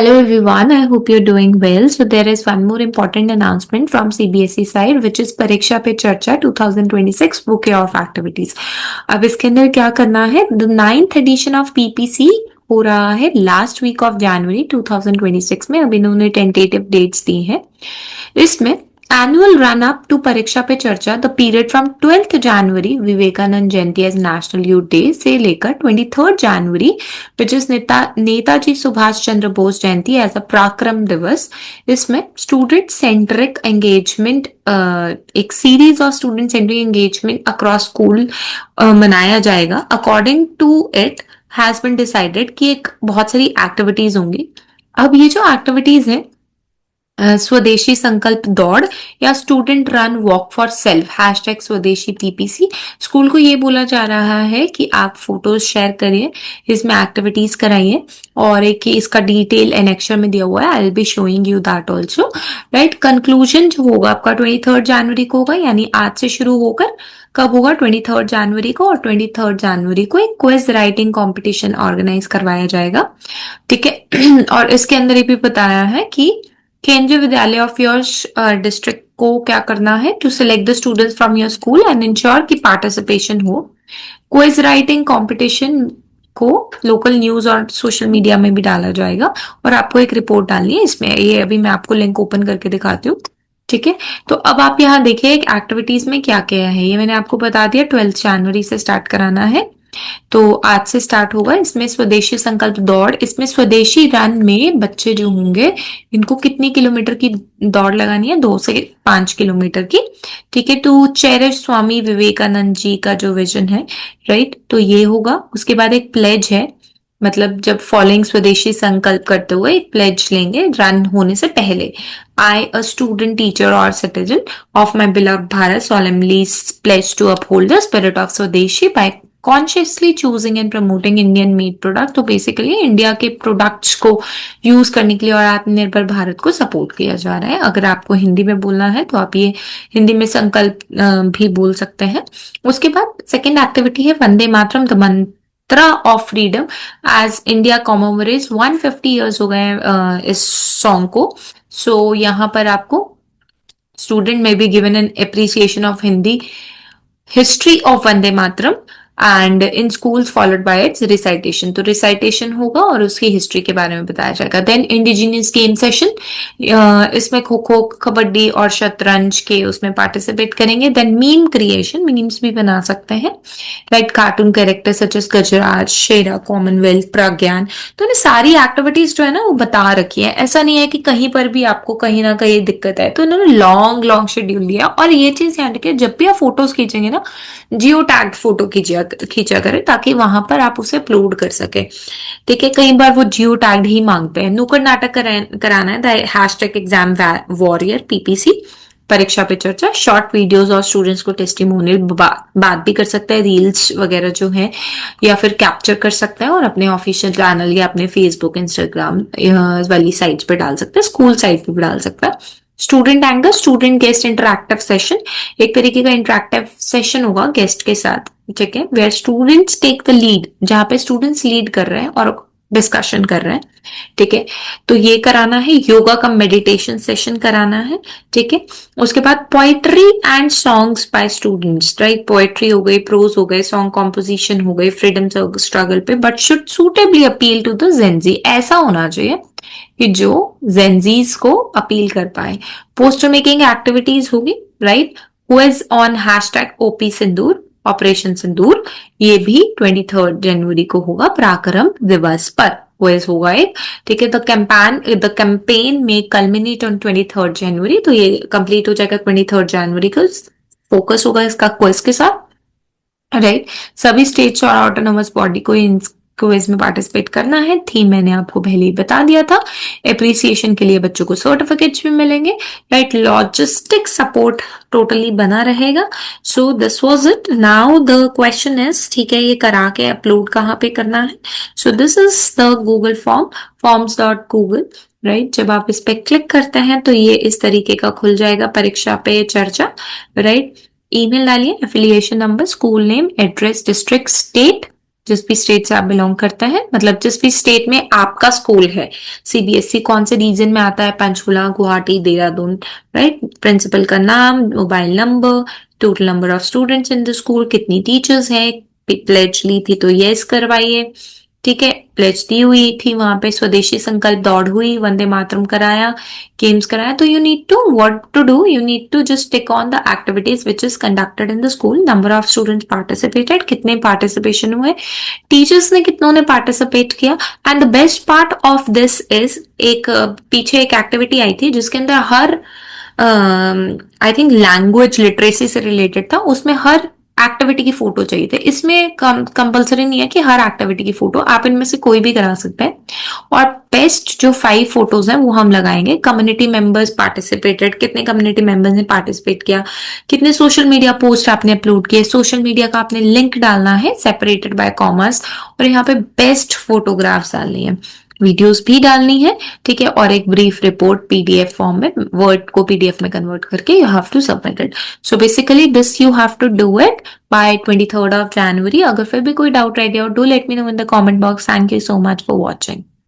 Hello everyone, I hope you're doing well. So there is one more important announcement from CBSE side which is परीक्षा पे चर्चा 2026 bouquet of activities. अब इसके अंदर क्या करना है, the 9th edition of PPC हो रहा है लास्ट वीक ऑफ जनवरी 2026 में. अब इन्होंने टेंटेटिव डेट्स दी हैं. इसमें annual run up to Pariksha Pe Charcha the period from 12th January Vivekananda Jayanti as national youth day से लेकर 23rd January which is Netaji Subhash Chandra Bose Jayanti as a Parakram Diwas. इसमें स्टूडेंट सेंट्रिक एंगेजमेंट, एक series of student centric engagement across school मनाया जाएगा. According to it has been decided कि एक बहुत सारी एक्टिविटीज होंगी. अब ये जो एक्टिविटीज है, स्वदेशी संकल्प दौड़ या student run walk for self hashtag स्वदेशी पीपीसी. स्कूल को ये बोला जा रहा है कि आप फोटोज शेयर करिए, इसमें एक्टिविटीज कराइए और एक इसका डिटेल एनेक्चर में दिया हुआ है. I will be showing you that also. Right, conclusion जो होगा आपका 23rd जनवरी को होगा, यानी आज से शुरू होकर कब होगा 23rd जनवरी को, और 23rd जनवरी को एक क्विज राइटिंग कंपटीशन ऑर्गेनाइज करवाया जाएगा. ठीक है, और इसके अंदर ये भी बताया है कि केंद्रीय विद्यालय ऑफ योर डिस्ट्रिक्ट को क्या करना है, to select the students from your school and ensure कि पार्टिसिपेशन हो. क्विज राइटिंग कंपटीशन को लोकल न्यूज और सोशल मीडिया में भी डाला जाएगा और आपको एक रिपोर्ट डालनी है इसमें. ये अभी मैं आपको लिंक ओपन करके दिखाती हूँ. ठीक है, तो अब आप यहाँ देखिए एक्टिविटीज में क्या क्या है. ये मैंने आपको बता दिया 12th जनवरी से स्टार्ट कराना है, तो आज से स्टार्ट होगा. इसमें स्वदेशी संकल्प दौड़, इसमें स्वदेशी रन में बच्चे जो होंगे इनको कितनी किलोमीटर की दौड़ लगानी है, 2 से 5 किलोमीटर की. ठीक है, तो चेरिश स्वामी विवेकानंद जी का जो विजन है, राइट, तो ये होगा. उसके बाद एक प्लेज है, मतलब जब फॉलोइंग स्वदेशी संकल्प करते हुए एक प्लेज लेंगे रन होने से पहले. आई अ स्टूडेंट टीचर और citizen of my beloved Bharat solemnly pledge to uphold the spirit of स्वदेशी by consciously choosing and promoting Indian made product. तो बेसिकली इंडिया के प्रोडक्ट्स को यूज करने के लिए और आत्मनिर्भर भारत को सपोर्ट किया जा रहा है. अगर आपको हिंदी में बोलना है तो आप ये हिंदी में संकल्प भी बोल सकते हैं. उसके बाद सेकेंड एक्टिविटी है Vande Mataram the mantra of freedom as India commemorates 150 years हो गए इस सॉन्ग को. सो यहाँ पर आपको स्टूडेंट में be given an appreciation of Hindi history of Vande Mataram and in schools followed by it's recitation. तो रिसाइटेशन होगा और उसकी हिस्ट्री के बारे में बताया जाएगा. देन इंडिजिनियस गेम सेशन, इसमें खो खो, कबड्डी और शतरंज के उसमें पार्टिसिपेट करेंगे. देन मीम क्रिएशन, मीम्स भी बना सकते हैं, right, cartoon character such as Gajraj, Shera, Commonwealth, Pragyan. तो इन्हें सारी एक्टिविटीज जो है ना वो बता रखी है. ऐसा नहीं है कि कहीं पर भी आपको कहीं ना कहीं दिक्कत है. तो इन्होंने लॉन्ग शेड्यूल दिया. और ये चीज याद रखिए, जब भी आप फोटोज खींचेंगे ना, जियो टैग फोटो खींचा करें ताकि वहां पर आप उसे अपलोड कर सके. ठीक है, कई बार वो जियो टैग ही मांगते हैं. नुक्कड़ नाटक कराना है, the hashtag exam warrior PPC परीक्षा पे चर्चा. शॉर्ट वीडियोस और स्टूडेंट्स को टेस्टिमोनियल बात भी कर सकते हैं, रील्स वगैरह जो है, या फिर कैप्चर कर सकते हैं और अपने ऑफिशियल चैनल या अपने फेसबुक, इंस्टाग्राम वाली साइट्स पे डाल सकते हैं, स्कूल साइट पे भी डाल सकते हैं. Student anger, student guest interactive session, एक तरीके का इंटरैक्टिव सेशन होगा गेस्ट के साथ. ठीक है, where students take the lead, जहां पे स्टूडेंट्स लीड कर रहे हैं और डिस्कशन कर रहे हैं. ठीक है, तो ये कराना है. योगा का मेडिटेशन सेशन कराना है. ठीक है, उसके बाद poetry and songs by students, right, poetry हो गई, प्रोज हो गए, सॉन्ग कॉम्पोजिशन हो गई, फ्रीडम स्ट्रगल पे, but should suitably appeal to the Gen Z. ऐसा होना चाहिए कि जो जेनजीज को अपील कर पाए. पोस्टर मेकिंग एक्टिविटीज होगी, right, quiz on hashtag OP Sindoor, operation Sindoor. ये भी 23rd जनवरी को होगा पराक्रम दिवस पर क्विज होगा एक. ठीक है, द कैंपेन में कल्मिनेट ऑन 23rd जनवरी. तो ये कंप्लीट हो जाएगा 23rd जनवरी को. फोकस होगा इसका क्विज के साथ, राइट. सभी स्टेट्स और ऑटोनोमस बॉडी को क्विज में पार्टिसिपेट करना है. थीम मैंने आपको पहले ही बता दिया था. एप्रिसिएशन के लिए बच्चों को सर्टिफिकेट्स भी मिलेंगे, राइट. लॉजिस्टिक सपोर्ट टोटली बना रहेगा. So this was it. Now the question is, ठीक है, ये करा के अपलोड कहाँ पे करना है. So this is the Google form, forms.google, right. जब आप इस पे क्लिक करते हैं तो ये इस तरीके का खुल जाएगा, परीक्षा पे चर्चा, राइट. ईमेल डालिए, affiliation number, school name, address, district, state, जिस भी स्टेट से आप बिलोंग करते हैं, मतलब जिस भी स्टेट में आपका स्कूल है। सीबीएसई कौन से रीजन में आता है, पंचकुला, गुवाहाटी, देहरादून, राइट। प्रिंसिपल का नाम, mobile number, total number of students in the school, कितनी टीचर्स हैं, प्लेज ली थी तो यस करवाइए, ठीक है। प्लेज दी हुई थी वहां पे, स्वदेशी संकल्प दौड़ हुई, वंदे मातरम कराया, गेम्स कराया, तो you need to what to do, you need to just tick on the activities which is conducted in the school, number of students participated, कितने पार्टिसिपेशन हुए, टीचर्स ने कितनों ने पार्टिसिपेट किया। And the best part of this is, एक पीछे एक activity आई थी जिसके अंदर हर आई थिंक लैंग्वेज लिटरेसी से रिलेटेड था, उसमें हर एक्टिविटी की फोटो चाहिए थे। इसमें कंपलसरी नहीं है कि हर एक्टिविटी की फोटो, आप इनमें से कोई भी करा सकते हैं। और बेस्ट जो 5 फोटोज हैं वो हम लगाएंगे। कम्युनिटी मेंबर्स पार्टिसिपेटेड, कितने कम्युनिटी मेंबर्स ने पार्टिसिपेट किया, कितने सोशल मीडिया पोस्ट आपने अपलोड किए, सोशल मीडिया का आपने लिंक डालना है सेपरेटेड बाय कॉमर्स, और यहाँ पे बेस्ट फोटोग्राफ्स डालनी है, वीडियोस भी डालनी है, ठीक है। और एक ब्रीफ रिपोर्ट पीडीएफ फॉर्म में, वर्ड को पीडीएफ में कन्वर्ट करके you have to submit it. So basically this you have to do it by 23rd of January। अगर फिर भी कोई डाउट रह गया, do let me know in the comment box. Thank you so much for watching.